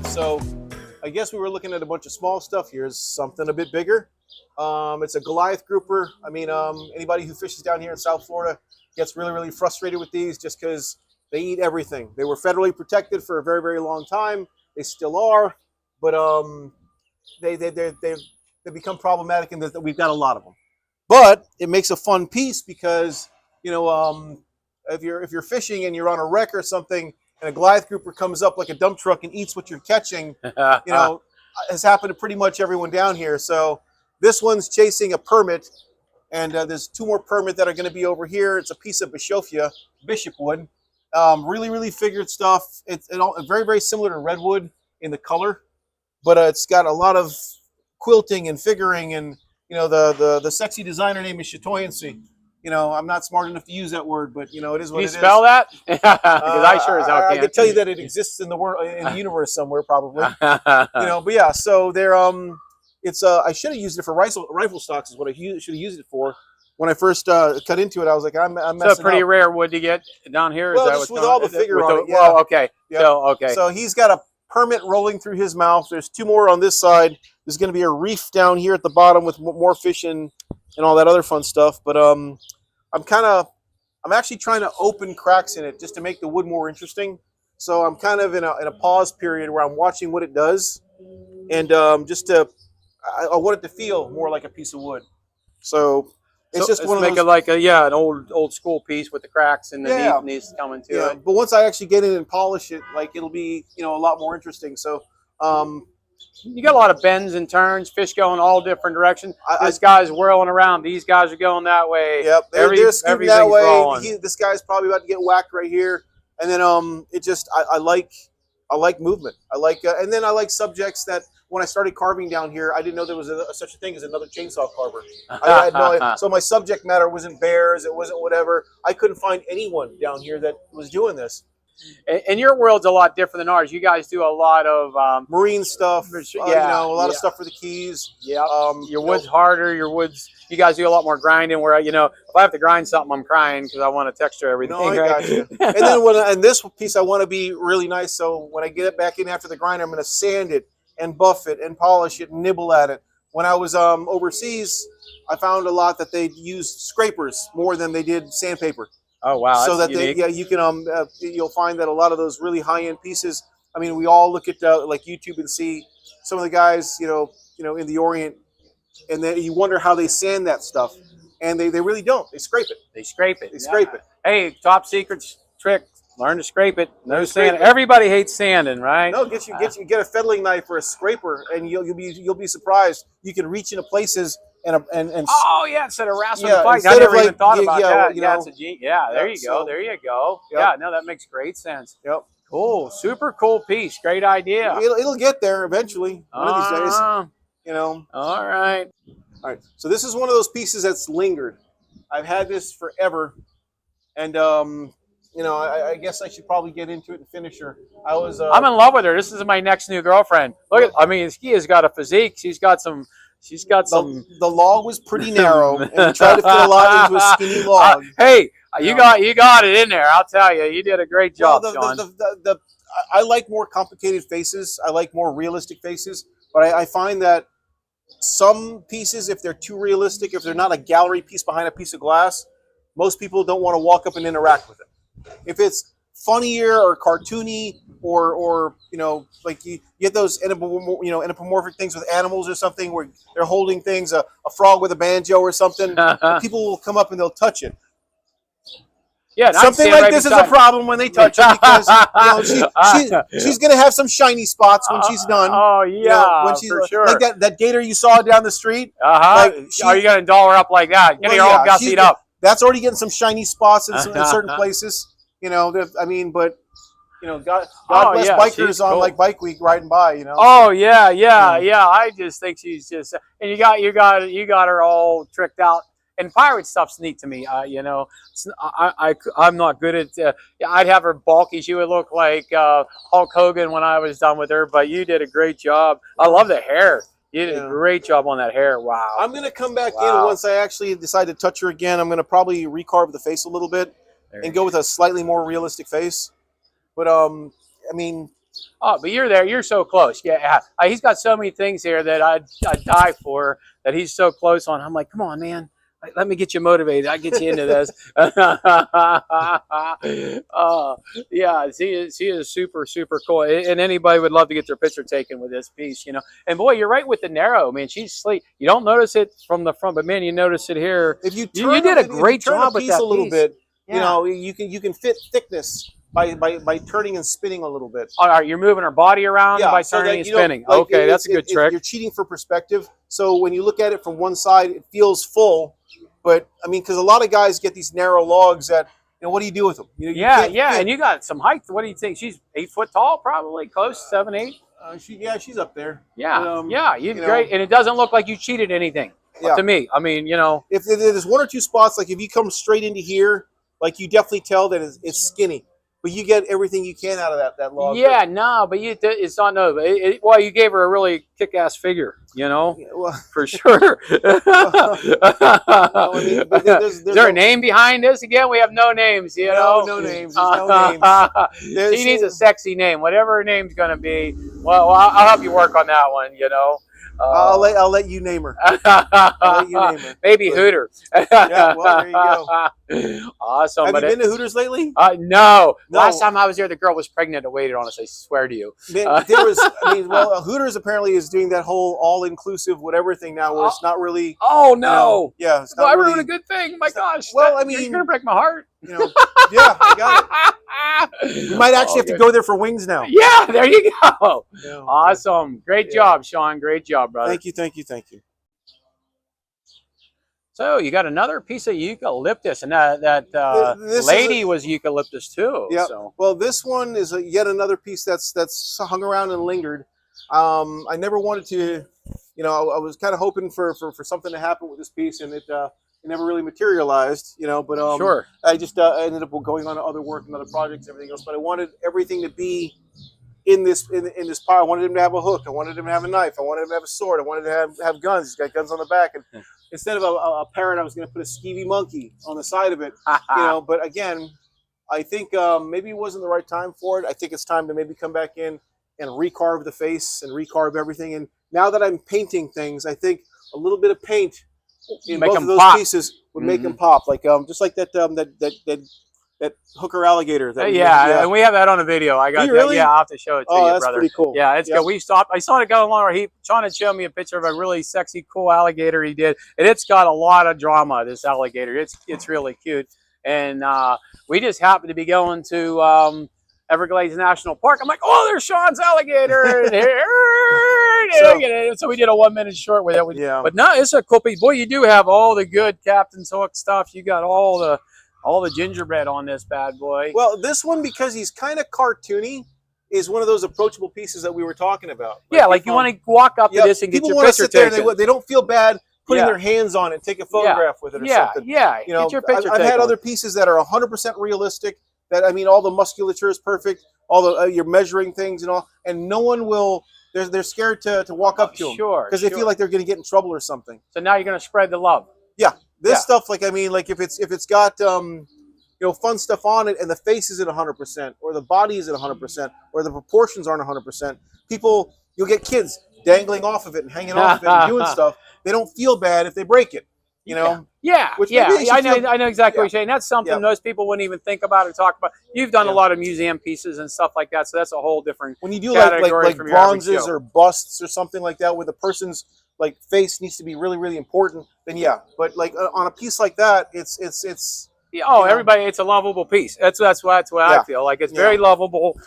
So I guess we were looking at a bunch of small stuff. Here's something a bit bigger. It's a Goliath grouper. I mean, anybody who fishes down here in South Florida gets really, really frustrated with these just because they eat everything. They were federally protected for a very, very long time. They still are, but they've become problematic in that we've got a lot of them. But it makes a fun piece because, you know, if you're fishing and you're on a wreck or something, and a Goliath grouper comes up like a dump truck and eats what you're catching, you know, has happened to pretty much everyone down here. So this one's chasing a permit, and there's two more permit that are going to be over here. It's a piece of bishop wood. Really, really figured stuff. It's very, very similar to redwood in the color, but it's got a lot of quilting and figuring, and you know, the sexy designer name is Schaudt. You know, I'm not smart enough to use that word, but you know, it is what it is. Can you spell that? Because I sure as hell I can't. can tell you that it exists in the world, in the universe somewhere, probably. You know, but yeah. So they're it's I should have used it for rifle stocks. Is what I should have used it for. When I first cut into it, I was like, I'm messing up. It's a pretty rare wood to get down here. Well, is that just with all the figure on it. Yeah. Well, okay. Yep. So okay. So he's got a permit rolling through his mouth. There's two more on this side. There's going to be a reef down here at the bottom with more fish and all that other fun stuff. But I'm actually trying to open cracks in it just to make the wood more interesting. So I'm kind of in a pause period where I'm watching what it does, and I want it to feel more like a piece of wood. So it's just one of make those, it like an old school piece with the cracks and the needs coming to it. But once I actually get in and polish it, like it'll be a lot more interesting. So you got a lot of bends and turns, fish going all different directions. This guy's whirling around. These guys are going that way. Yep, they're scooting that way. This guy's probably about to get whacked right here. And then I like movement. And then I like subjects that when I started carving down here, I didn't know there was such a thing as another chainsaw carver. I had no idea. So my subject matter wasn't bears. It wasn't whatever. I couldn't find anyone down here that was doing this. And your world's a lot different than ours. You guys do a lot of marine stuff, a lot of stuff for the keys. Yeah, your wood's harder. You guys do a lot more grinding. Where if I have to grind something, I'm crying because I want to texture everything. No, I got you. And then this piece, I want to be really nice. So when I get it back in after the grind, I'm going to sand it and buff it and polish it and nibble at it. When I was overseas, I found a lot that they used scrapers more than they did sandpaper. Oh wow! So that you can you'll find that a lot of those really high-end pieces. I mean, we all look at like YouTube and see some of the guys, in the Orient, and then you wonder how they sand that stuff, and they really don't. They scrape it. They scrape it. They scrape it. Hey, top secret trick: learn to scrape it. No sand. Everybody hates sanding, right? No, get a fettling knife or a scraper, and you'll be surprised. You can reach into places. And oh yeah, instead of wrestling the fight, I never even thought about that. There you go. There you go. Yep. Yeah, no, that makes great sense. Yep. Cool, super cool piece. Great idea. It'll get there eventually. One of these days. All right. All right. So this is one of those pieces that's lingered. I've had this forever, and I guess I should probably get into it and finish her. I'm in love with her. This is my next new girlfriend. Look at, she has got a physique. She's got some. The log was pretty narrow, and we tried to fit a lot into a skinny log. You got it in there. I'll tell you, you did a great job, Sean. I like more complicated faces. I like more realistic faces, but I find that some pieces, if they're too realistic, if they're not a gallery piece behind a piece of glass, most people don't want to walk up and interact with it. If it's funnier or cartoony or like you get those anthropomorphic things with animals or something where they're holding things, a frog with a banjo or something, people will come up and they'll touch it. Yeah, something like this is a problem when they touch it because she's going to have some shiny spots when she's done. Oh yeah, when she's for sure. Like that gator you saw down the street. Like are you going to doll her up like that? Get her all gussied up. That's already getting some shiny spots in certain places. God bless bikers on like Bike Week riding by. Oh yeah. I just think she's just, and you got her all tricked out. And pirate stuff's neat to me. I'm not good at. I'd have her bulky. She would look like Hulk Hogan when I was done with her. But you did a great job. I love the hair. You did a great job on that hair. Wow. I'm gonna come back in once I actually decide to touch her again. I'm gonna probably recarve the face a little bit and go with a slightly more realistic face. But Oh, but you're there. You're so close. Yeah, he's got so many things here that I'd die for. That he's so close on. I'm like, come on, man. Let me get you motivated. I get you into this. Yeah, she is super, super cool. And anybody would love to get their picture taken with this piece, you know. And boy, you're right with the narrow, man. She's sleek. You don't notice it from the front, but man, you notice it here. If you did a great job with that a little piece. bit, Yeah. you know, you can fit thickness by turning and spinning a little bit. All right, you're moving her body around by turning and spinning. Like, okay, that's a good trick. You're cheating for perspective. So when you look at it from one side, it feels full. But I mean, because a lot of guys get these narrow logs that, you know, what do you do with them? You know, yeah, and you got some height. What do you think? She's 8 foot tall, probably close, 7, 8. She's up there. Yeah, you great, and it doesn't look like you cheated anything to me. I mean, you know, if there's one or two spots, like if you come straight into here, like you definitely tell that it's skinny. But you get everything you can out of that log. Yeah, no, but it's not no. Well, you gave her a really kick-ass figure, you know, for sure. Is there a name behind this again? We have no names, you know. No names. There's no names. She needs a sexy name, whatever her name's going to be. Well, I'll help you work on that one, you know. I'll let you name her. I'll let you name her. Maybe Hooter. Yeah, well, there you go. Awesome. Have you been to Hooters lately? No. Last time I was there, the girl was pregnant and waited on us. I swear to you. Hooters apparently is doing that whole all-inclusive whatever thing now, where it's not really. Oh no! You know, it's not I really, ruined a good thing. My gosh. Well, I mean, you're gonna break my heart. You know, yeah, I got it. You might actually have to go there for wings now. Yeah, there you go. Yeah, awesome. Great job, Sean. Great job, brother. Thank you. So you got another piece of eucalyptus, and that lady was eucalyptus too. Yeah. So. Well, this one is yet another piece that's hung around and lingered. I never wanted to, you know, I was kind of hoping for something to happen with this piece, and it never really materialized, you know. But sure. I just ended up going on to other work and other projects and everything else. But I wanted everything to be in this pile. I wanted him to have a hook. I wanted him to have a knife. I wanted him to have a sword. I wanted to have guns. He's got guns on the back. And instead of a parrot, I was going to put a skeevy monkey on the side of it. You know. But again, I think maybe it wasn't the right time for it. I think it's time to maybe come back in and recarve the face and recarve everything. And now that I'm painting things, I think a little bit of paint in both of those pieces would make them pop. Like just like that hooker alligator. And we have that on a video. I got that. Really? Yeah, I'll have to show it to you, that's brother. Pretty cool. Yeah, it's good. We stopped. I saw it go along where Sean had shown me a picture of a really sexy, cool alligator he did, and it's got a lot of drama. This alligator, it's really cute, and we just happened to be going to Everglades National Park. I'm like, oh, there's Sean's alligator. So we did a 1 minute short with it. But no, it's a cool piece. Boy, you do have all the good Captain's Hook stuff. You got all the gingerbread on this bad boy. Well, this one, because he's kind of cartoony, is one of those approachable pieces that we were talking about. Like you want to walk up to this and get your picture taken. They don't feel bad putting their hands on it and take a photograph with it or something. Yeah, you know, get your picture taken. I've had other pieces that are 100% realistic. That, I mean, all the musculature is perfect. All the you're measuring things and all, and no one will. They're scared to walk up to them because they feel like they're going to get in trouble or something. So now you're going to spread the love. Yeah, this stuff, like, I mean, like if it's got you know, fun stuff on it, and the face isn't 100%, or the body isn't 100%, or the proportions aren't 100%, you'll get kids dangling off of it and hanging off of it and doing stuff. They don't feel bad if they break it. You know? I know exactly what you're saying. That's something most people wouldn't even think about or talk about. You've done a lot of museum pieces and stuff like that, so that's a whole different. When you do like bronzes or busts or something like that, where the person's like face needs to be really, really important, then But like on a piece like that, it's everybody, it's a lovable piece. That's what I feel like. It's very lovable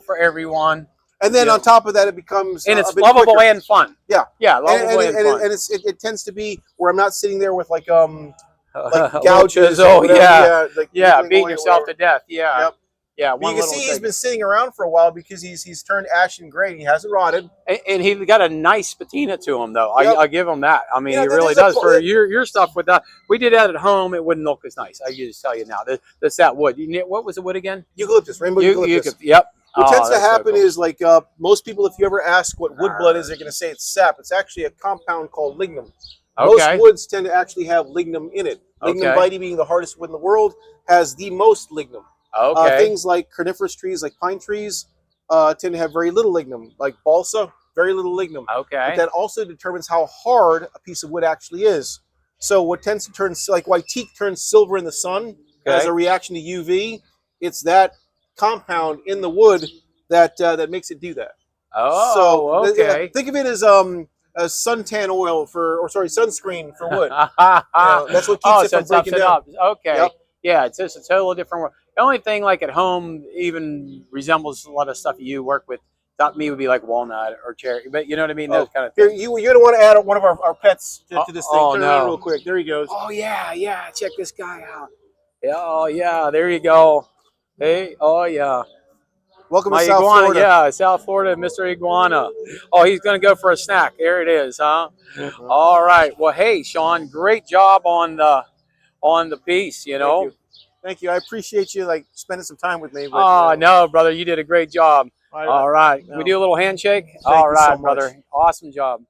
for everyone. And then on top of that, it becomes it's lovable and fun. Lovable and fun. And it tends to be where I'm not sitting there with like gouges. Beating yourself to death. Yeah. You can see he's been sitting around for a while because he's turned ashen gray and he hasn't rotted. And he got a nice patina to him, though. I'll give him that. I mean, he really does. For your stuff with that, we did that at home. It wouldn't look as nice. I can just tell you now. That's that wood. What was the wood again? Eucalyptus, rainbow eucalyptus. Yep. What tends to happen is, like, most people, if you ever ask what wood blood is, they're going to say it's sap. It's actually a compound called lignum. Most woods tend to actually have lignum in it. Lignum vitae, being the hardest wood in the world, has the most lignum. Things like coniferous trees, like pine trees, tend to have very little lignum, like balsa, very little lignum. Okay. But that also determines how hard a piece of wood actually is. So what tends to turn, like why teak turns silver in the sun as a reaction to UV, it's that compound in the wood that that makes it do that. Oh, so, okay. Think of it as suntan oil or sorry, sunscreen for wood. That's what keeps it from breaking down. Up. Okay. Yep. Yeah, it's just a totally different world. The only thing like at home even resembles a lot of stuff you work with. Not me would be like walnut or cherry, but you know what I mean. Those kind of things. You're gonna want to add one of our pets to this thing. Oh, Turn around real quick. There he goes. Oh yeah, yeah. Check this guy out. Yeah, oh yeah. There you go. Hey, oh yeah. Welcome My to South iguana, Florida. yeah, South Florida, Mr. Iguana. Oh, he's gonna go for a snack. There it is, huh? All right. Well, hey, Sean, great job on the piece. You know. Thank you. I appreciate you like spending some time with me. Oh no, brother, you did a great job. All right. No. We do a little handshake. Thank All you so right, much. brother. Awesome job.